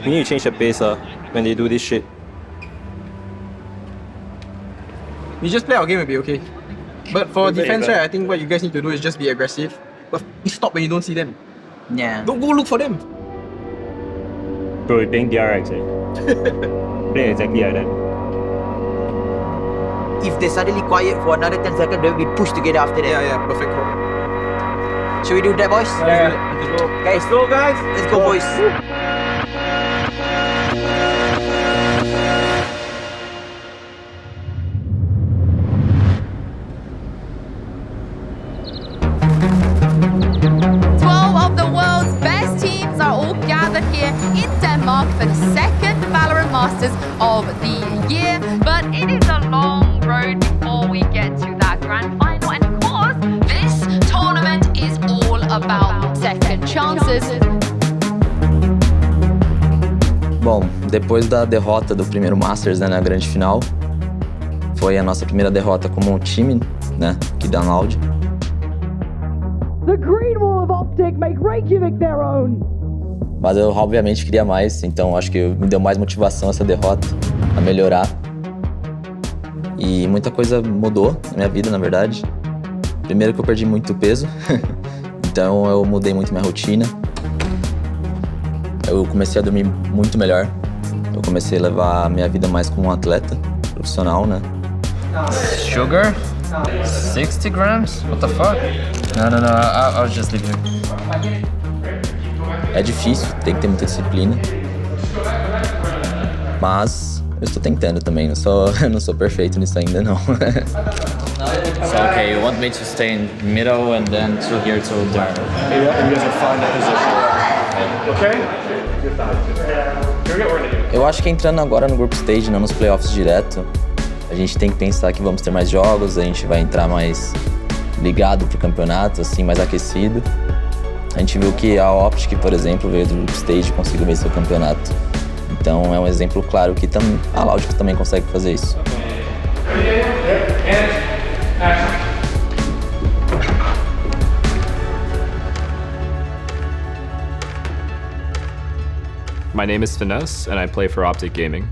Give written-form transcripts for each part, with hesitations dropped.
We need to change the pace when they do this shit. We just play our game, will be okay. But for defense, right, I think what you guys need to do is just be aggressive. But stop when you don't see them. Yeah. Don't go look for them. Bro, you're playing DRX, eh? Play exactly like that. If they're suddenly quiet for another 10 seconds, then we push together after that. Yeah, perfect call. Should we do that, boys? Yeah. Let's go. Guys, Let's go, guys. Let's go, boys. Here in Denmark for the second Valorant Masters of the year, but it is a long road before we get to that grand final, and of course this tournament is all about second chances. Bom, depois da derrota do primeiro Masters, né, na grande final, foi a nossa primeira derrota como um time, né, aqui da Loud. The Green Wall of Optic make Reykjavik their own. Mas eu obviamente queria mais, então acho que me deu mais motivação essa derrota a melhorar. E muita coisa mudou na minha vida, na verdade. Primeiro que eu perdi muito peso, então eu mudei muito minha rotina. Eu comecei a dormir muito melhor. Eu comecei a levar a minha vida mais como um atleta profissional, né? Sugar? 60 grams? What the fuck? No, I'll just leave here. É difícil, tem que ter muita disciplina. Mas eu estou tentando também, eu não sou perfeito nisso ainda, não. So, okay, you want me to stay in middle and then to here to there? Yeah, and you guys will find the position. Okay? Eu acho que entrando agora no Group Stage, não nos playoffs direto, a gente tem que pensar que vamos ter mais jogos, a gente vai entrar mais ligado pro campeonato, assim, mais aquecido. A gente viu que a Optic, por exemplo, veio do Group Stage e conseguiu vencer o campeonato. Então é um exemplo claro que a Loud também consegue fazer isso. My name is Finesse, and I play for Optic Gaming.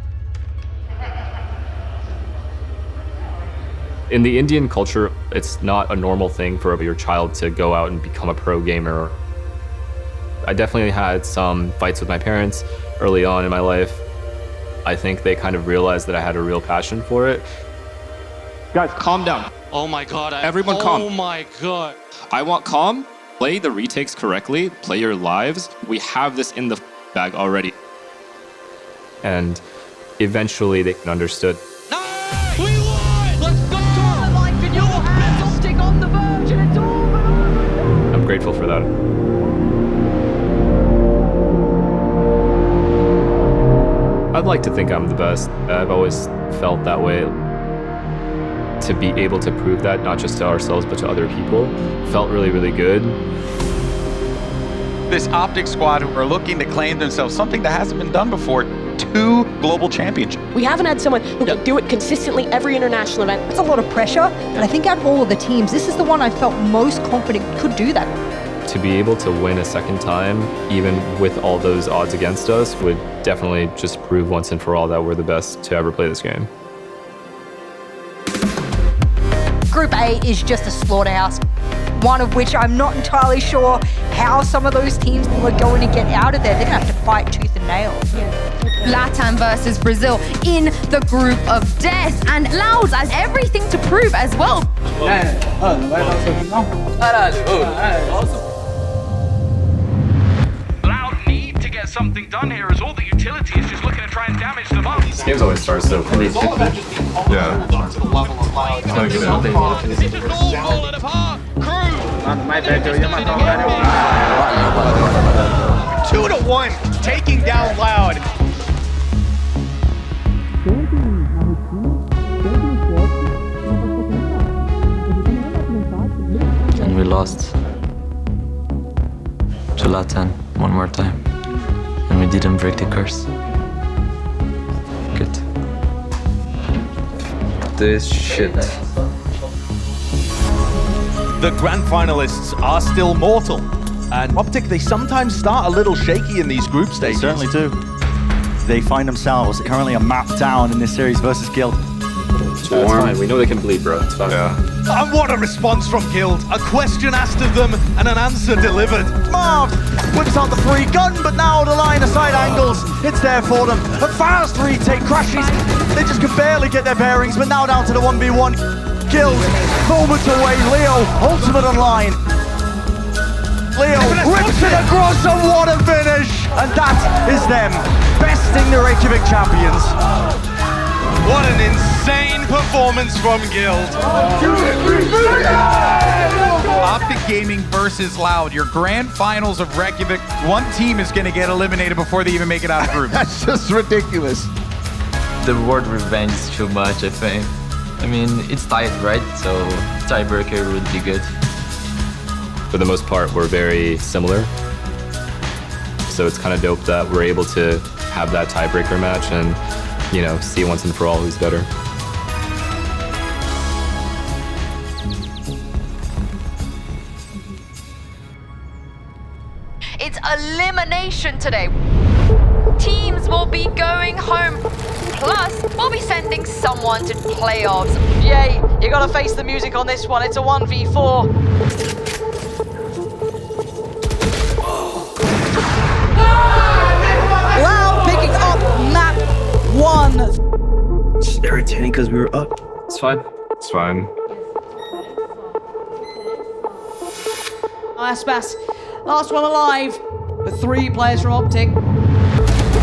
In the Indian culture, it's not a normal thing for your child to go out and become a pro gamer. I definitely had some fights with my parents early on in my life. I think they kind of realized that I had a real passion for it. Guys, calm down. Oh my god. Everyone calm. Oh my god. I want calm. Play the retakes correctly. Play your lives. We have this in the bag already. And eventually they understood. Nice! We won! Let's go! Life in your hands, Optic on the verge, and it's all but over. I'm grateful for that. I'd like to think I'm the best. I've always felt that way. To be able to prove that, not just to ourselves, but to other people, felt really, really good. This Optic squad who are looking to claim themselves something that hasn't been done before, 2 global championships. We haven't had someone who can do it consistently every international event. It's a lot of pressure, and I think out of all of the teams, this is the one I felt most confident could do that. To be able to win a second time, even with all those odds against us, would definitely just prove once and for all that we're the best to ever play this game. Group A is just a slaughterhouse, one of which I'm not entirely sure how some of those teams are going to get out of there. They're going to have to fight tooth and nail. LATAM versus Brazil in the group of death, and Louds has everything to prove as well. Loud need to get something done here as all the utility is just looking to try and damage them up. This game's always starts so quickly. Yeah. It's gonna get out. This is all falling apart. Crew! 2-1, taking down Loud. And we lost to Latin one more time. And we didn't break the curse. Good. This shit. The grand finalists are still mortal. And Optic, they sometimes start a little shaky in these group stages. They certainly do. They find themselves currently a map down in this series versus Guild. It's fine. We know they can bleed, bro. It's fine. Yeah. And what a response from Guild. A question asked of them and an answer delivered. Marv whips out the free gun, but now the line of side angles, it's there for them. A fast retake crashes. They just can barely get their bearings, but now down to the 1v1. Guild, moments away. Leo, ultimate online. Leo rips it across, and what a finish! And that is them, besting the Reykjavik champions. What an insane performance from Guild. Optic Gaming versus Loud, your grand finals of Reykjavik. One team is going to get eliminated before they even make it out of group. That's just ridiculous. The word revenge is too much, I think. I mean, it's tight, right? So tiebreaker would be good. For the most part, we're very similar. So it's kind of dope that we're able to have that tiebreaker match and, you know, see once and for all who's better. It's elimination today. Teams will be going home. Plus, we'll be sending someone to playoffs. Yay, you gotta face the music on this one. It's a 1v4. Loud picking up map 1. It's irritating because we were up. It's fine. It's fine. Aspas, last one alive, with 3 players from Optic.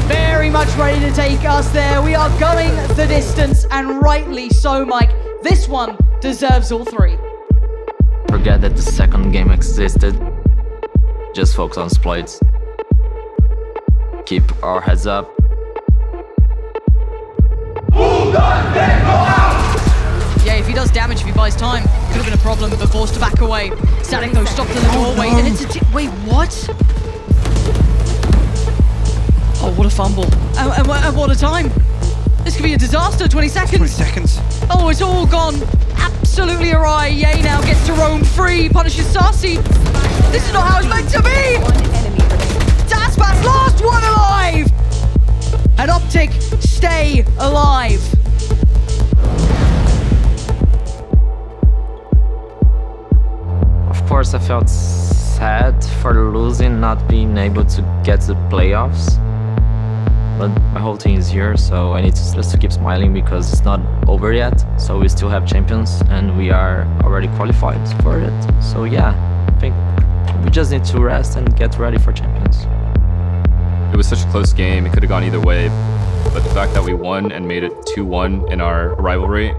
Very much ready to take us there. We are going the distance, and rightly so, Mike. This one deserves all 3. Forget that the second game existed. Just focus on splits. Keep our heads up. Yeah, if he does damage, if he buys time, could have been a problem, but forced to back away. Static though stopped in the doorway, and it's a wait, what? Oh, what a fumble. And what a time. This could be a disaster, 20 seconds. 20 seconds. Oh, it's all gone absolutely awry. Yay now gets to roam free, punishes Sarsi. This is not how it's meant to be. Daspas, last one alive. And Optic stay alive. Of course, I felt sad for losing, not being able to get to the playoffs. But my whole team is here, so I need to just to keep smiling because it's not over yet. So we still have champions, and we are already qualified for it. So yeah, I think we just need to rest and get ready for champions. It was such a close game, it could have gone either way. But the fact that we won and made it 2-1 in our rivalry,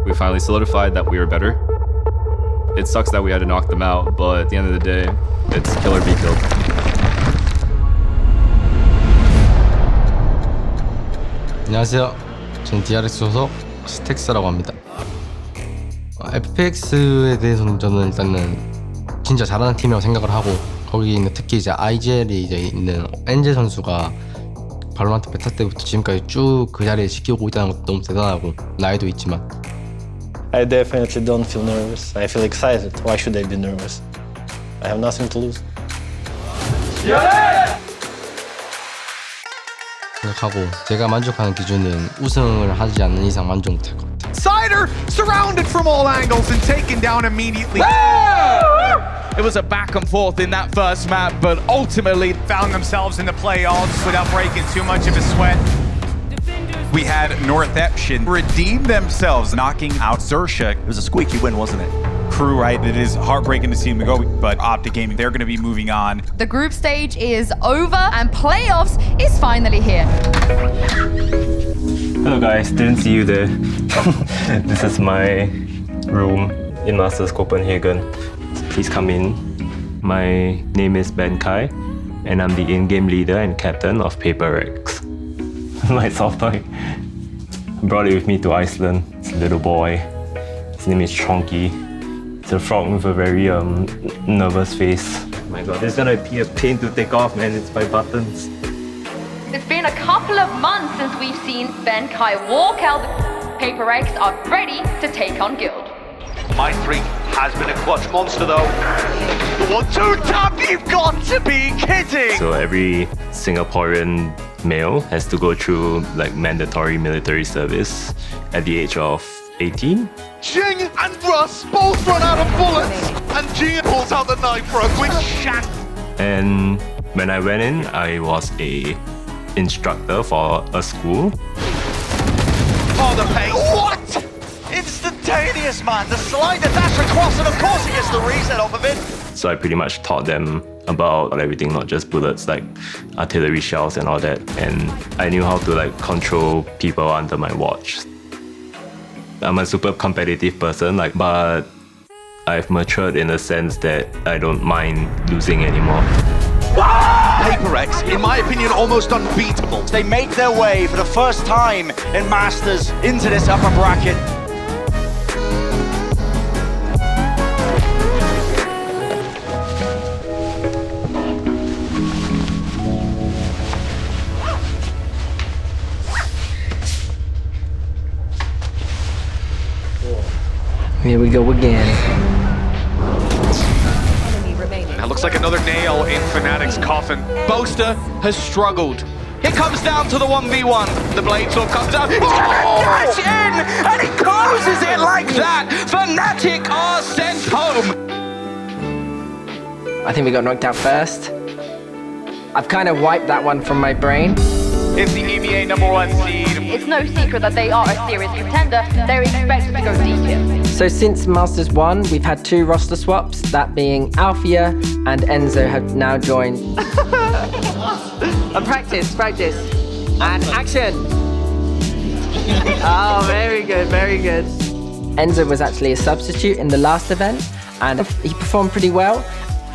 we finally solidified that we were better. It sucks that we had to knock them out, but at the end of the day, it's kill or be killed. 안녕하세요. 저는 DRX 소속 스택스라고 합니다. FPX에 대해서는 저는 일단은 진짜 잘하는 팀이라고 생각을 하고, 거기 있는 특히 이제 IGL이 이제 있는 엔젤 선수가 발로란트 베타 때부터 지금까지 쭉 그 자리에 지키고 있다는 것도 너무 대단하고, 나이도 있지만. I definitely don't feel nervous. I feel excited. Why should I be nervous? I have nothing to lose. 생각하고 제가 만족하는 기준은 우승을 하지 않는 이상 만족 못할 것 같아요. Cider surrounded from all angles and taken down immediately. It was a back and forth in that first map, but ultimately found themselves in the playoffs without breaking too much of a sweat. We had Northeption redeem themselves, knocking out Zersha. It was a squeaky win, wasn't it? Crew, right? It is heartbreaking to see them go, but Optic Gaming, they're going to be moving on. The group stage is over and playoffs is finally here. Hello guys, didn't see you there. This is my room in Masters Copenhagen. Please come in. My name is Ben Kai, and I'm the in-game leader and captain of Paper X. My soft toy. I brought it with me to Iceland. It's a little boy. His name is Chonky. It's a frog with a very nervous face. Oh my god, this is gonna be a pain to take off, man. It's my buttons. It's been a couple of months since we've seen Ben Kai walk out. The Paper X are ready to take on Guild. My 3 has been a clutch monster though. The 1-2 tap, you've got to be kidding! So every Singaporean male has to go through like mandatory military service at the age of 18. Jing and Russ both run out of bullets, and Jing pulls out the knife for a quick shot. And when I went in, I was a instructor for a school. Oh, the pace. What? Instantaneous, man. The slide, the dash across, and of course he gets the reset off of it. So I pretty much taught them about everything, not just bullets, like artillery shells and all that. And I knew how to like control people under my watch. I'm a super competitive person, but I've matured in the sense that I don't mind losing anymore. Paper X, in my opinion, almost unbeatable. They make their way for the first time in Masters into this upper bracket. Here we go again. That looks like another nail in Fnatic's coffin. Boaster has struggled. It comes down to the 1v1. The blade sword comes down. Oh! Dash in! And he closes it like that! Fnatic are sent home! I think we got knocked out first. I've kind of wiped that one from my brain. It's the EMEA #1 seed. It's no secret that they are a serious contender. They're expected to go deep here. So since Masters 1, we've had 2 roster swaps, that being Althea and Enzo have now joined. Practice. And action. Oh, very good. Enzo was actually a substitute in the last event, and he performed pretty well.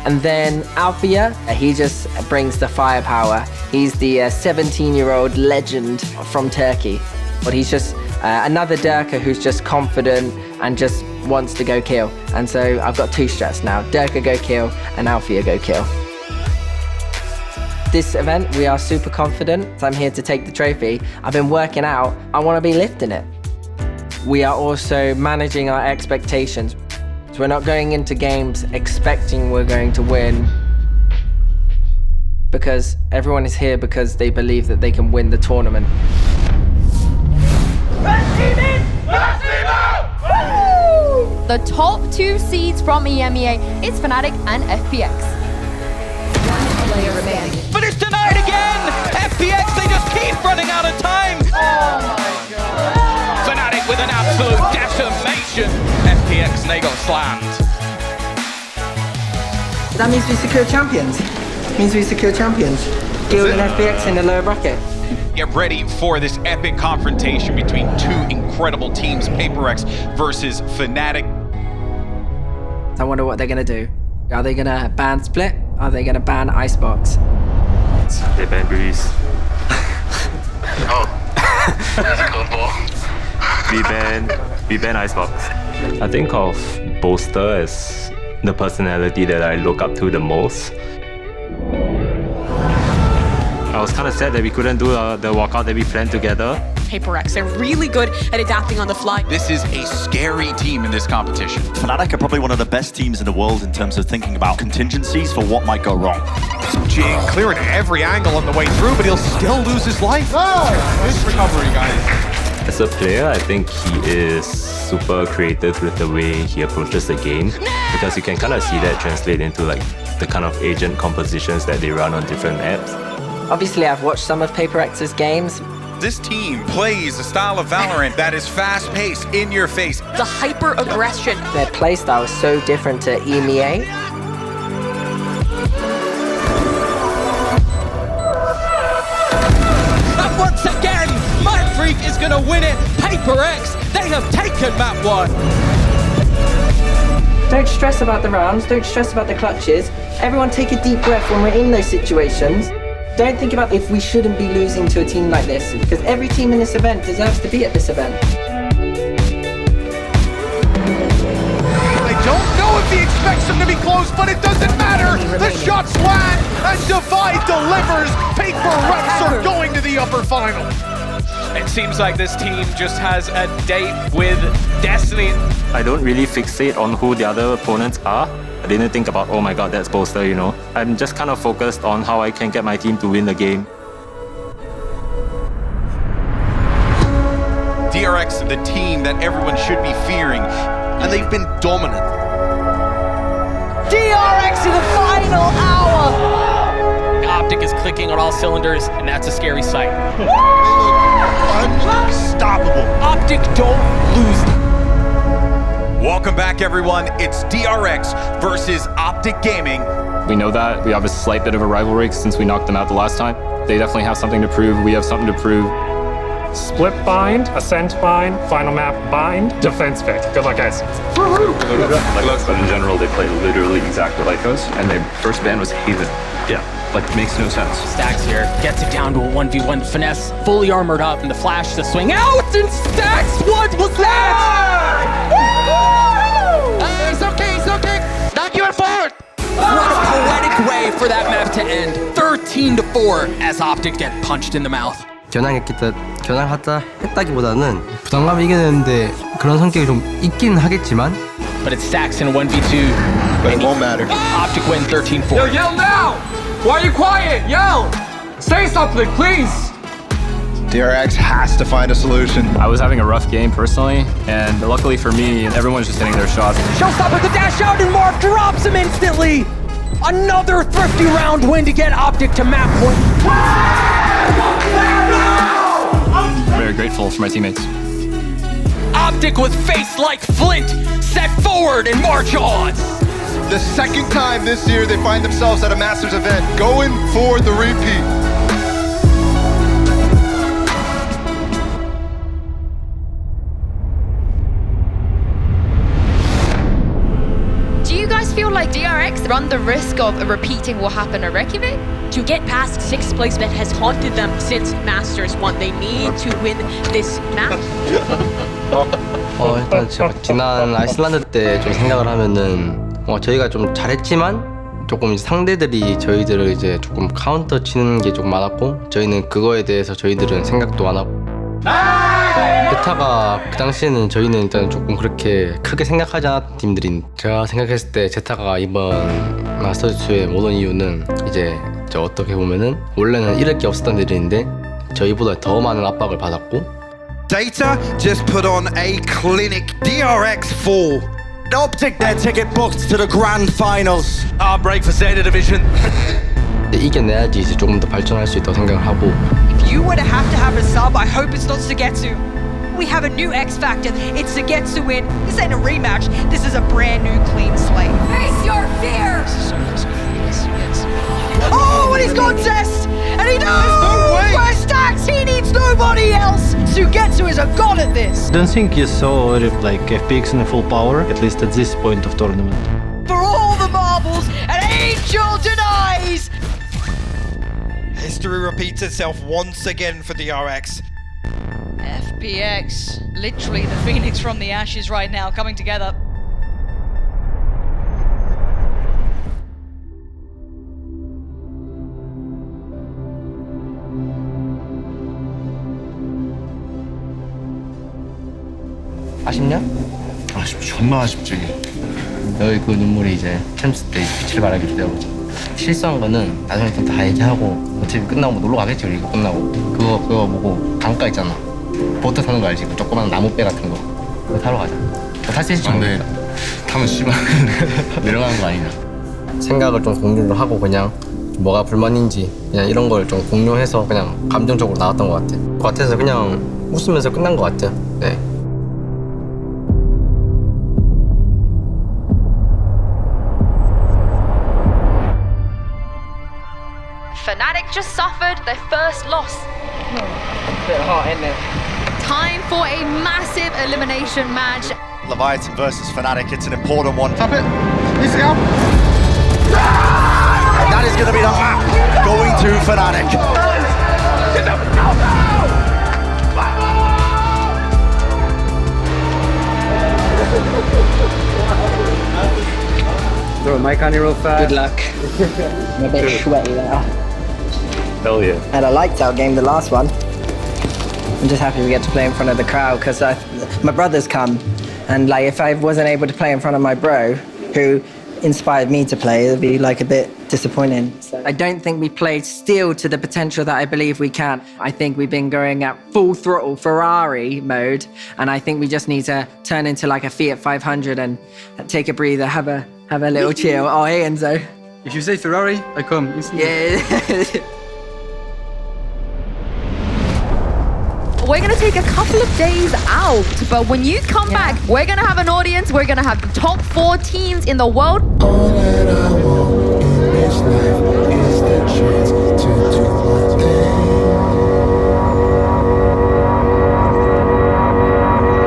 And then Althea, he just brings the firepower. He's the 17-year-old legend from Turkey. But he's just another Durka who's just confident and just wants to go kill. And so I've got 2 strats now. Durka go kill and Althea go kill. This event, we are super confident. I'm here to take the trophy. I've been working out. I want to be lifting it. We are also managing our expectations. So we're not going into games expecting we're going to win, because everyone is here because they believe that they can win the tournament. The top 2 seeds from EMEA is Fnatic and FPX. One player remaining. But it's denied again! FPX, they just keep running out of time! Oh my god! Fnatic with an absolute decimation! FPX, and they got slammed. That means we secure champions. Guild and FPX in the lower bracket. Get ready for this epic confrontation between 2 incredible teams, Paper X versus Fnatic. I wonder what they're gonna do. Are they gonna ban Split? Are they gonna ban Icebox? They ban Breeze. We ban Icebox. I think of Boaster as the personality that I look up to the most. I was kind of sad that we couldn't do the walkout that we planned together. Paper X, they're really good at adapting on the fly. This is a scary team in this competition. Fnatic are probably one of the best teams in the world in terms of thinking about contingencies for what might go wrong. Jing clearing every angle on the way through, but he'll still lose his life. Nice recovery, guys. As a player, I think he is super creative with the way he approaches the game, because you can kind of see that translate into like the kind of agent compositions that they run on different maps. Obviously, I've watched some of Paper X's games. This team plays a style of Valorant that is fast-paced, in your face. The hyper-aggression. Their playstyle is so different to EMEA. And once again, Mind Freak is going to win it. Paper X, they have taken map 1. Don't stress about the rounds, don't stress about the clutches. Everyone take a deep breath when we're in those situations. Don't think about if we shouldn't be losing to a team like this, because every team in this event deserves to be at this event. I don't know if he expects them to be close, but it doesn't matter. The shots land, and Divide delivers. Paper Rex are going to the upper final. It seems like this team just has a date with destiny. I don't really fixate on who the other opponents are. I didn't think about, oh my god, that's Boaster, you know. I'm just kind of focused on how I can get my team to win the game. DRX, the team that everyone should be fearing, and they've been dominant. DRX in the final hour! Optic is clicking on all cylinders, and that's a scary sight. Unstoppable. Optic don't lose. Welcome back, everyone. It's DRX versus Optic Gaming. We know that. We have a slight bit of a rivalry since we knocked them out the last time. They definitely have something to prove. We have something to prove. Split bind, ascent bind, final map bind, defense pick. Good luck, guys. But in general, they play literally exactly like us, and their first ban was Haven. Yeah, like makes no sense. Stacks here gets it down to a 1v1 finesse, fully armored up, and the flash to swing out, and Stacks, what was that? It's okay. Knock you forward. What a poetic way for that map to end. 13-4 as Optic get punched in the mouth. 견항하자 했다기보다는 부담감이 이겨내는데 그런 성격이 좀 있긴 하겠지만 But it stacks in a 1v2. But it won't matter. Optic win 13-4. Yo, yell now! Why are you quiet? Yell! Say something, please! DRX has to find a solution. I was having a rough game personally, and luckily for me, everyone's just hitting their shots. Showstopper the dash out and Mark drops him instantly! Another thrifty round win to get Optic to map point. Very grateful for my teammates. Optic with face like flint, set forward and march on. The second time this year they find themselves at a Masters event, going for the repeat. Do you guys feel like DRX run the risk of repeating what happened at Reykjavik? To get past 6th place that has haunted them since Masters 1, they need to win this match. 일단 제가 지난 아이슬란드 때 좀 생각을 하면은 저희가 좀 잘했지만 조금 이제 상대들이 저희들을 이제 조금 카운터 치는 게 조금 많았고 저희는 그거에 대해서 저희들은 생각도 안 하고 제타가 그 당시에는 저희는 일단 조금 그렇게 크게 생각하지 않았던 팀들인 제가 생각했을 때 제타가 이번 마스터즈에 못 온 이유는 이제 저 어떻게 보면은 원래는 잃을 게 없었던 애들인데 저희보다 더 많은 압박을 받았고 Data just put on a clinic. DRX 4. Optic their ticket booked to the grand finals. Heartbreak for Zeta Division. 이겨내야지 이제 조금 더 발전할 수 있다고 생각을 하고 If you were to have a sub, I hope it's not Sugetsu. We have a new X Factor. It's Sugetsu win. This ain't a rematch. This is a brand new clean slate. Face your fear! Oh, and he's got Zest! And he knows! No way! Where Stacks, he needs nobody else! Sugetsu is a god at this! I don't think you saw like FPX in full power, at least at this point of tournament. For all the marbles, an angel denies! History repeats itself once again for DRX. FPX, literally the phoenix from the ashes right now, coming together. 아쉽냐? 아쉽지, 존나 아쉽지. 너의 그 눈물이 이제 챔스 때 빛을 발하게 기대하고 실수한 거는 나중에 또 다 얘기하고 어차피 끝나고 뭐 놀러 가겠지 우리 이거 끝나고 그거 보고 강가 있잖아 보트 타는 거 알지? 그 조그만 나무배 같은 거 그거 타러 가자 그거 탈 수 있을지 모르겠다 타면 씨발 내려가는 거 아니냐 생각을 좀 공유를 하고 그냥 뭐가 불만인지 그냥 이런 걸 좀 공유해서 그냥 감정적으로 나왔던 것 같아서 그냥 웃으면서 끝난 것 같아요. 네. Fnatic just suffered their first loss. A bit hot, isn't it? Time for a massive elimination match. Leviathan versus Fnatic, it's an important one. Tap it. Easy out. That is going to be the map going to Fnatic. Throw a mic on you real fast. Good luck. I'm a bit sweaty now. Hell yeah. Had a lights out game the last one. I'm just happy we get to play in front of the crowd because my brother's come, and like if I wasn't able to play in front of my bro, who inspired me to play, it'd be like a bit disappointing. I don't think we played still to the potential that I believe we can. I think we've been going at full throttle Ferrari mode, and I think we just need to turn into like a Fiat 500 and take a breather, have a little chill. Oh, hey, Enzo. If you say Ferrari, I come instantly. Yeah. We're going to take a couple of days out, but when you come back, we're going to have an audience. We're going to have the top 4 teams in the world. All that I want in this life is the chance to do my thing.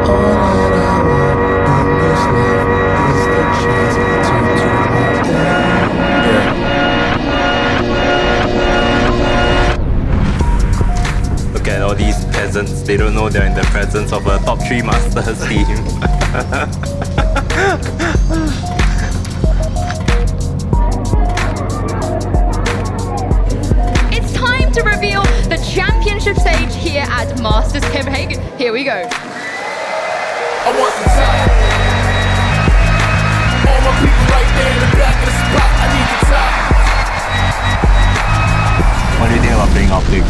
All that I want in this life is the chance to do my thing. Look at all these peasants, they don't know they're in the presence of a top 3 Masters team. It's time to reveal the championship stage here at Masters Copenhagen. Here we go. I want some time. All my people right there in the back of the spot. I need the time. What do you think about playing Optic?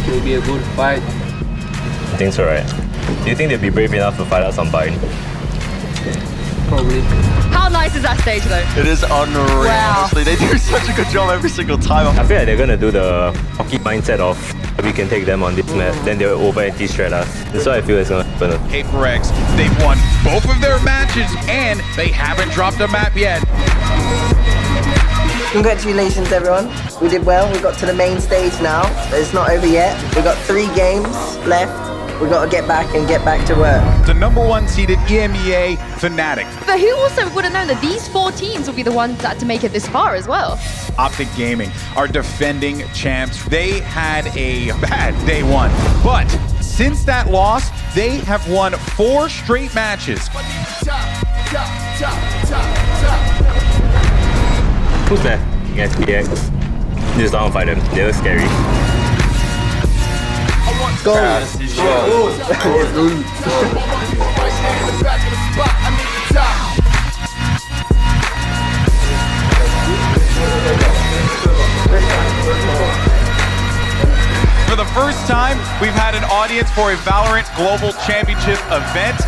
It will be a good fight. I think so, right? Do you think they'll be brave enough to fight out some bind? Probably. How nice is that stage though? It is unreal, honestly. They do such a good job every single time. I feel like they're gonna do the hockey mindset of we can take them on this map, then they'll over anti-strat us. That's what I feel is gonna happen. Paper X, they've won both of their matches and they haven't dropped a map yet. Congratulations, everyone. We did well. We got to the main stage now. It's not over yet. We've got 3 games left. We've got to get back to work. The #1 seeded EMEA Fnatic. But who also would have known that these 4 teams will be the ones that to make it this far as well? Optic Gaming are defending champs. They had a bad day 1, but since that loss, they have won 4 straight matches. Who's that? Against PX. Just don't fight them. They look scary. Go! For the first time, we've had an audience for a Valorant Global Championship event.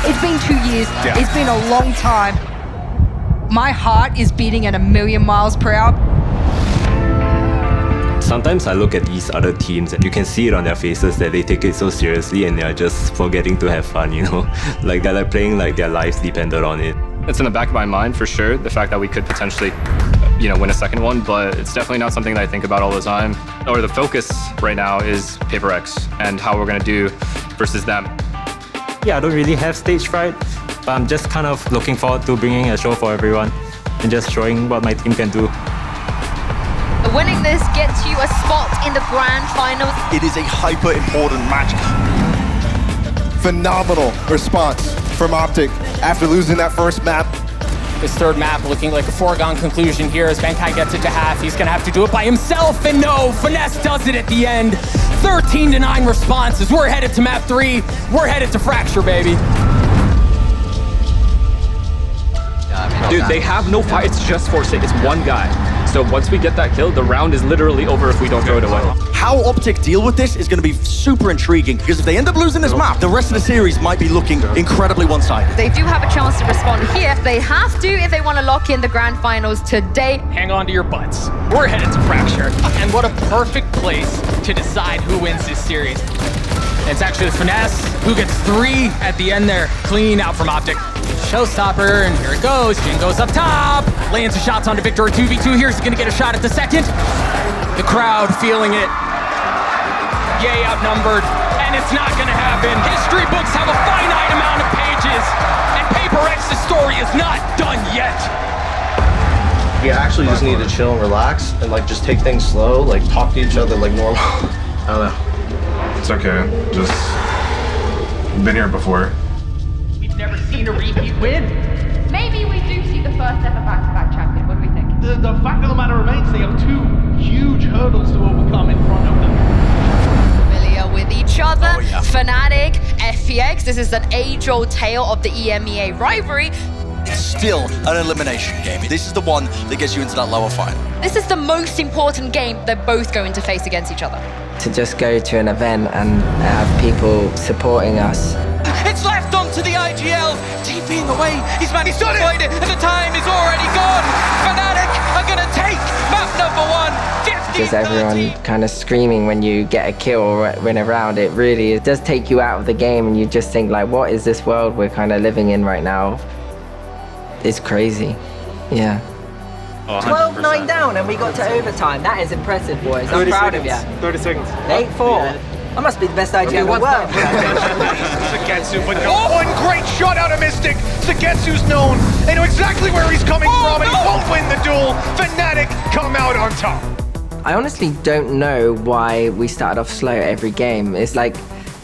It's been 2 years. Yeah. It's been a long time. My heart is beating at 1,000,000 miles per hour. Sometimes I look at these other teams and you can see it on their faces that they take it so seriously and they're just forgetting to have fun, you know? Like they're like playing like their lives depended on it. It's in the back of my mind for sure, the fact that we could potentially, win a second one, but it's definitely not something that I think about all the time. Or the focus right now is Paper X and how we're gonna do versus them. Yeah, I don't really have stage fright, but I'm just kind of looking forward to bringing a show for everyone and just showing what my team can do. Winning this gets you a spot in the grand finals. It is a hyper important match. Phenomenal response from Optic after losing that first map. His 3rd map looking like a foregone conclusion here as Benkai gets it to half. He's gonna have to do it by himself, and no, Finesse does it at the end. 13-9 responses. We're headed to map 3. We're headed to Fracture, baby. Dude, they have no fight, it's just for it. It's one guy. So once we get that kill, the round is literally over if we don't throw it away. How Optic deal with this is going to be super intriguing because if they end up losing this map, the rest of the series might be looking incredibly one-sided. They do have a chance to respond here. They have to if they want to lock in the grand finals today. Hang on to your butts. We're headed to Fracture. And what a perfect place to decide who wins this series. It's actually Finesse who gets 3 at the end there. Clean out from Optic. Showstopper, and here it goes. Jin goes up top. Lands the shots onto Victor. 2v2 here. He's going to get a shot at the second. The crowd feeling it. Yay, outnumbered. And it's not going to happen. History books have a finite amount of pages. And Paper X's story is not done yet. We actually just need to chill and relax and just take things slow, talk to each other like normal. I don't know. It's okay. Just been here before. We've never seen a repeat win. Maybe we do see the first ever back-to-back champion. What do we think? The fact of the matter remains they have 2 huge hurdles to overcome in front of them. Familiar with each other. Fnatic, FPX. This is an age-old tale of the EMEA rivalry. It's still an elimination game. This is the one that gets you into that lower final. This is the most important game they're both going to face against each other. To just go to an event and have people supporting us. It's left onto the IGL. TP in the way. He's managed to avoid it, and the time is already gone. Fnatic are going to take map number 1. Just everyone kind of screaming when you get a kill or win a round. It really does take you out of the game, and you just think like, what is this world we're kind of living in right now? It's crazy. Yeah. 12-9 down and we got to overtime. That is impressive, boys. I'm proud of you. 30 seconds. 8-4. I must be the best IGL in the world. Zagetsu, but no one great shot out of Mystic. Zagetsu's known. They know exactly where he's coming from, and he won't win the duel. Fnatic come out on top. I honestly don't know why we started off slow every game. It's like,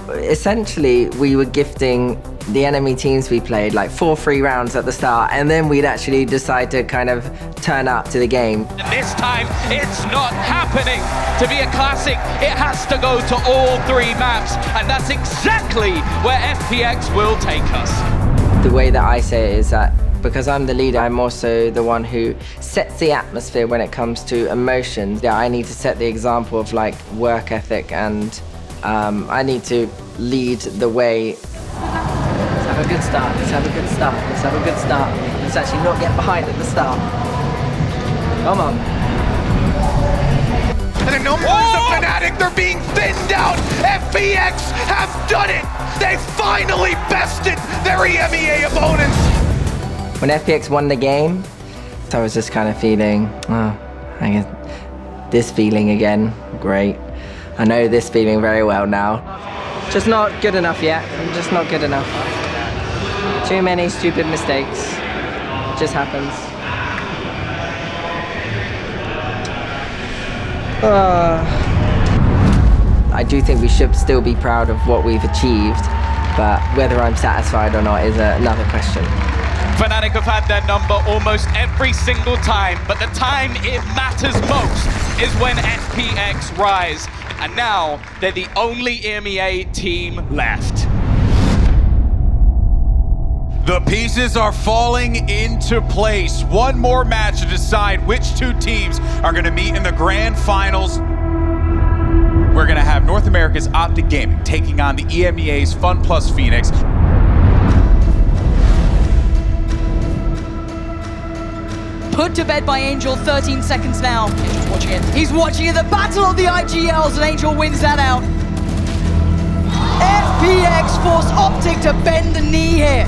essentially, we were gifting the enemy teams we played like 4 free rounds at the start, and then we'd actually decide to kind of turn up to the game. And this time, it's not happening. To be a classic, it has to go to all 3 maps, and that's exactly where FPX will take us. The way that I say it is that because I'm the leader, I'm also the one who sets the atmosphere when it comes to emotions. Yeah, I need to set the example of like work ethic, and I need to lead the way. Let's have a good start, let's have a good start, let's have a good start. Let's actually not get behind at the start. Come on. And the numbers of Fnatic, they're being thinned out. FPX have done it. They finally bested their EMEA opponents. When FPX won the game, I was just kind of feeling, oh, I get this feeling again, great. I know this feeling very well now. Just not good enough yet, I'm just not good enough. Too many stupid mistakes, it just happens. I do think we should still be proud of what we've achieved, but whether I'm satisfied or not is another question. Fnatic have had their number almost every single time, but the time it matters most is when FPX rise. And now, they're the only EMEA team left. The pieces are falling into place. One more match to decide which 2 teams are going to meet in the grand finals. We're going to have North America's Optic Gaming taking on the EMEA's Fun Plus Phoenix. Put to bed by Angel, 13 seconds now. Angel's watching it. He's watching it, the battle of the IGLs, and Angel wins that out. FPX force Optic to bend the knee here.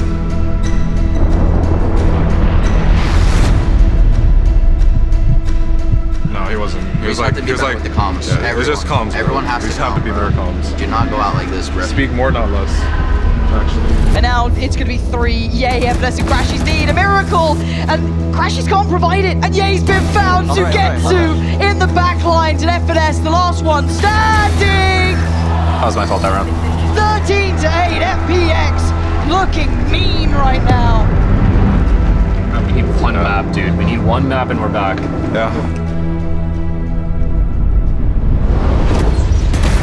No, he wasn't. He was like, with the comms. Yeah, it was just comms. Everyone has to just have to be their comms. Do not go out like this, bro. Speak more, not less. Actually. And now it's going to be 3. Yay, FNS and Crashies need a miracle. And Crashies can't provide it. And Yay's been found to get to in the back lines. And FNS, the last one, standing. That was my fault that round. 13-8, FPX looking mean right now. We need one map, dude. We need one map and we're back. Yeah.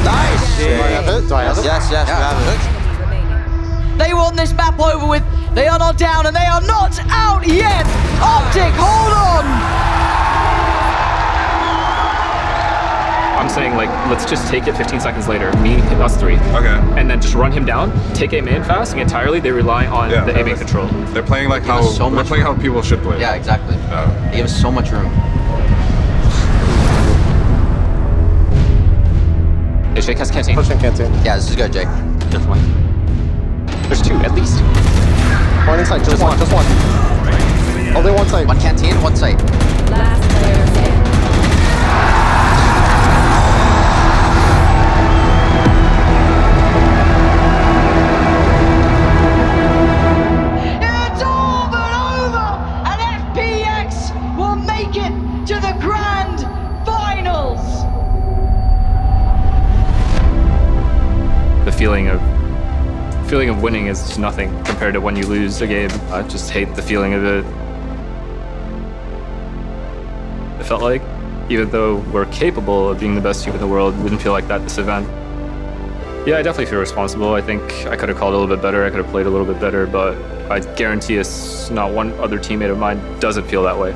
Nice. Do I have it? Do I have it? Yes, yes, you have it. They want this map over with. They are not down and they are not out yet. Optic, hold on. I'm saying, like, let's just take it 15 seconds later. Me, us 3. Okay. And then just run him down, take aim in fast, and entirely they rely on the aiming control. They're playing like how they're playing how people should play. Yeah, exactly. They give us so much room. Hey, Jake has canteen. Pushing canteen. Yeah, this is good, Jake. Just one. There's 2 at least. One inside, just one. Only one site. One canteen, one site. Last player standing. It's all but over, and FPX will make it to the grand finals. The feeling of winning is just nothing compared to when you lose a game. I just hate the feeling of it. It felt like, even though we're capable of being the best team in the world, it didn't feel like that this event. Yeah, I definitely feel responsible. I think I could have called a little bit better. I could have played a little bit better, but I guarantee us not one other teammate of mine doesn't feel that way.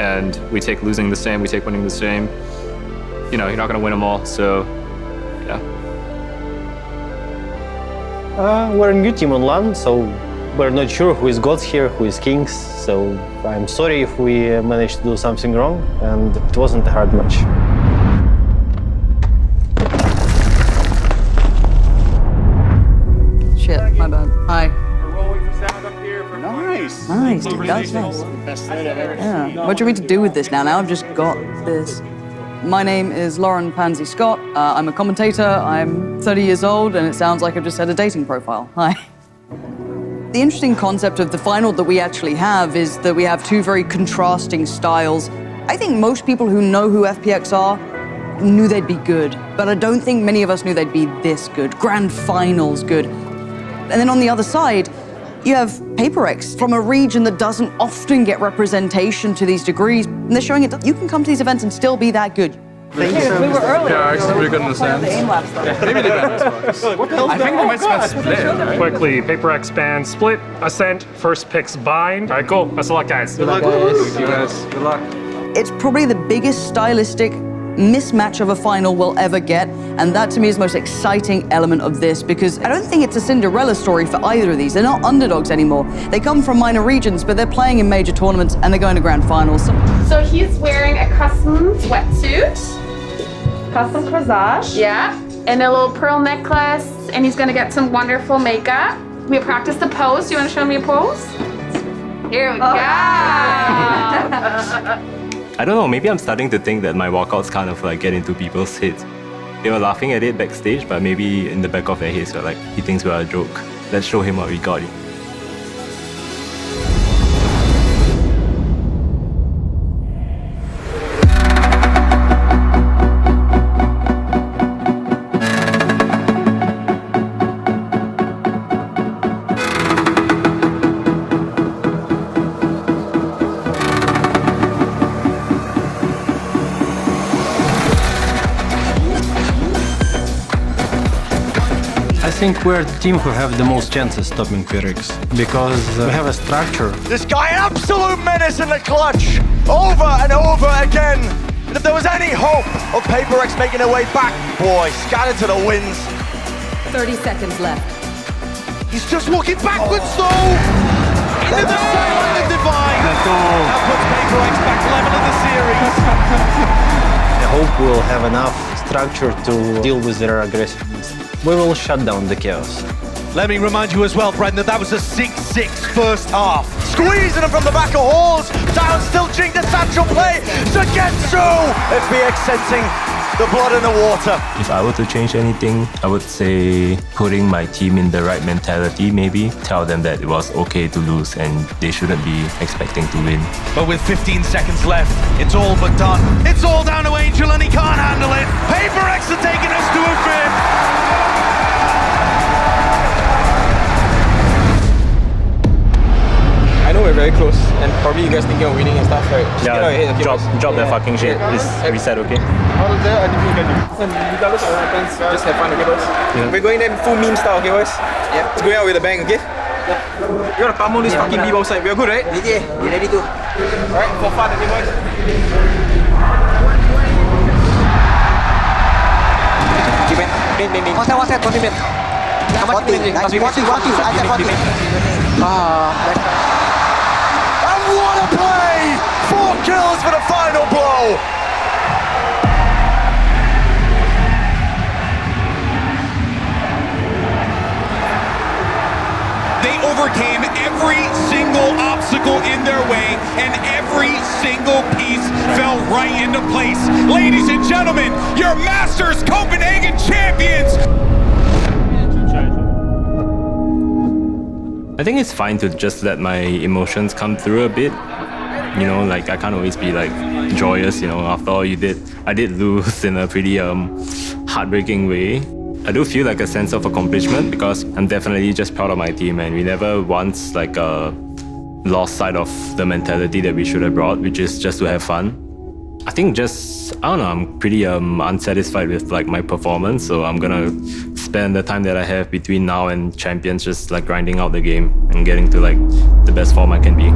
And we take losing the same, we take winning the same. You know, you're not going to win them all, so yeah. We're a new team on LAN, so we're not sure who is gods here, who is kings. So I'm sorry if we managed to do something wrong, and it wasn't a hard match. Shit, my bad. Hi. Nice. Nice, dude, that was nice. Yeah. What do you want me to do with this now? Now I've just got this. My name is Lauren Pansy Scott. I'm a commentator. I'm 30 years old, and it sounds like I've just had a dating profile. Hi. The interesting concept of the final that we actually have is that we have two very contrasting styles. I think most people who know who FPX are knew they'd be good, but I don't think many of us knew they'd be this good, grand finals good. And then on the other side, you have PaperX from a region that doesn't often get representation to these degrees, and they're showing it that you can come to these events and still be that good. We were early. Yeah, actually pretty good in the stands. Maybe they banned us. I think they might spend split. Quickly, PaperX ban split, Ascent, first picks bind. All right, cool. Best of luck, guys. Good luck, guys. You guys. Good luck. It's probably the biggest stylistic mismatch of a final we'll ever get, and that to me is the most exciting element of this, because I don't think it's a Cinderella story for either of these. They're not underdogs anymore. They come from minor regions, but they're playing in major tournaments and they're going to grand finals. So he's wearing a custom sweatsuit, custom corsage, yeah, and a little pearl necklace, and he's gonna get some wonderful makeup. We practiced the pose. Do you want to show me a pose? Here we go. I don't know, maybe I'm starting to think that my walkouts kind of like get into people's heads. They were laughing at it backstage, but maybe in the back of their heads, they're like, he thinks we're a joke. Let's show him what we got. I think we're the team who have the most chances stopping PaperX because we have a structure. This guy, an absolute menace in the clutch, over and over again. And if there was any hope of PaperX making their way back, boy, scattered to the winds. 30 seconds left. He's just walking backwards, though. Into the silent and divine. That puts PaperX back level in the series. I hope we'll have enough structure to deal with their aggressiveness. We will shut down the chaos. Let me remind you as well, Brendan, that was a 6-6 first half. Squeezing him from the back of Halls. Down still Jing the satchel play. Sugetsu! FPX sensing the blood in the water. If I were to change anything, I would say putting my team in the right mentality maybe. Tell them that it was okay to lose and they shouldn't be expecting to win. But with 15 seconds left, it's all but done. It's all down to Angel and he can't handle it. PaperX are taking us to a fifth. I know we're very close, and probably you guys thinking of winning and stuff, right? Just get out your head, okay? Drop that fucking shit. It's reset, okay? Out of there, anything you can do. And regardless of what happens, just have fun, okay, boys? Yeah. We're going there full meme style, okay, boys? Yeah. It's going out with a bang, okay? Yeah. We gotta pump on this fucking B outside. We're good, right? Yeah, we're ready to. Alright, for fun, okay, boys? One set, 20 minutes. How much minutes? I got 40. And what a play! 4 kills for the final blow! They overcame every single obstacle in their way, and every single piece fell right into place. Ladies and gentlemen, your Masters Copenhagen champions! I think it's fine to just let my emotions come through a bit. You know, like I can't always be like joyous, you know, after all I did lose in a pretty heartbreaking way. I do feel like a sense of accomplishment because I'm definitely just proud of my team and we never once like lost sight of the mentality that we should have brought, which is just to have fun. I think just, I don't know, I'm pretty unsatisfied with like my performance, so I'm gonna spend spend the time that I have between now and Champions just like grinding out the game and getting to like the best form I can be.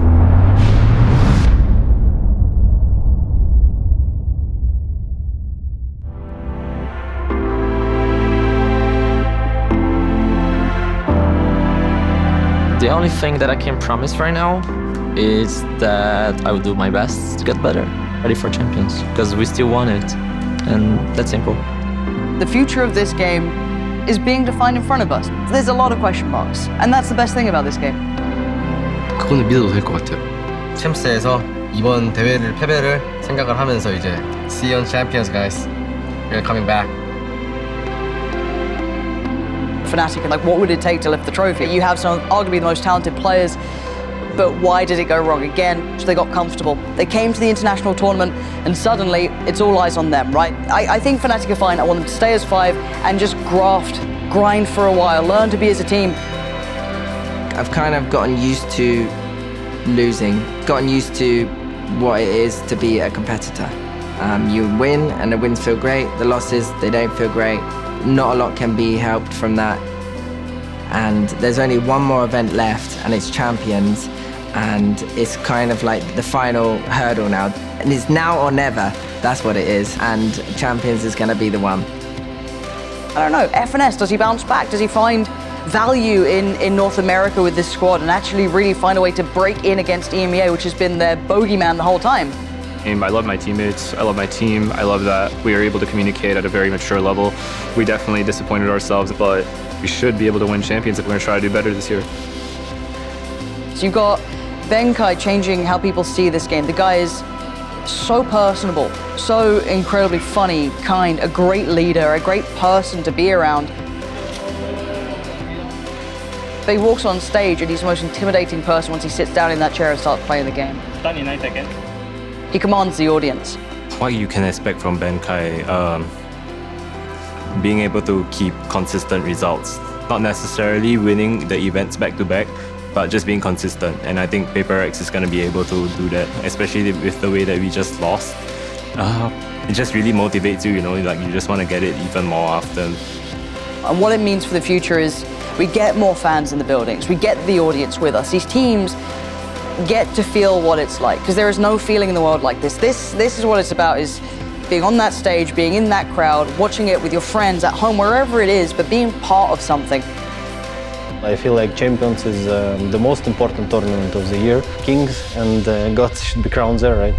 The only thing that I can promise right now is that I will do my best to get better, ready for Champions, because we still want it, and that's simple. The future of this game is being defined in front of us. There's a lot of question marks, and that's the best thing about this game. 그거는 믿어도 될 것 같아요. 챔스에서 이번 대회를 패배를 생각을 하면서 이제 See you on Champions, guys. We're coming back. Fnatic, like, what would it take to lift the trophy? You have some arguably the most talented players, but why did it go wrong again? So they got comfortable. They came to the international tournament, and suddenly it's all eyes on them, right? I think Fnatic are fine. I want them to stay as 5 and just grind for a while, learn to be as a team. I've kind of gotten used to losing, gotten used to what it is to be a competitor. You win, and the wins feel great. The losses, they don't feel great. Not a lot can be helped from that. And there's only one more event left, and it's Champions. And it's kind of like the final hurdle now. And it's now or never, that's what it is. And Champions is gonna be the one. I don't know, FNS, does he bounce back? Does he find value in North America with this squad and actually really find a way to break in against EMEA, which has been their bogeyman the whole time? I love my teammates, I love my team, I love that we are able to communicate at a very mature level. We definitely disappointed ourselves, but we should be able to win Champions if we're going to try to do better this year. So you've got Benkai changing how people see this game. The guy is so personable, so incredibly funny, kind, a great leader, a great person to be around. But he walks on stage and he's the most intimidating person once he sits down in that chair and starts playing the game. He commands the audience. What you can expect from Benkai, being able to keep consistent results. Not necessarily winning the events back-to-back, but just being consistent. And I think Paper X is going to be able to do that, especially with the way that we just lost. It just really motivates you, you know, like you just want to get it even more often. And what it means for the future is we get more fans in the buildings, we get the audience with us. These teams get to feel what it's like, because there is no feeling in the world like this. This is what it's about, is being on that stage, being in that crowd, watching it with your friends at home, wherever it is, but being part of something. I feel like Champions is the most important tournament of the year. Kings and gods should be crowned there, right?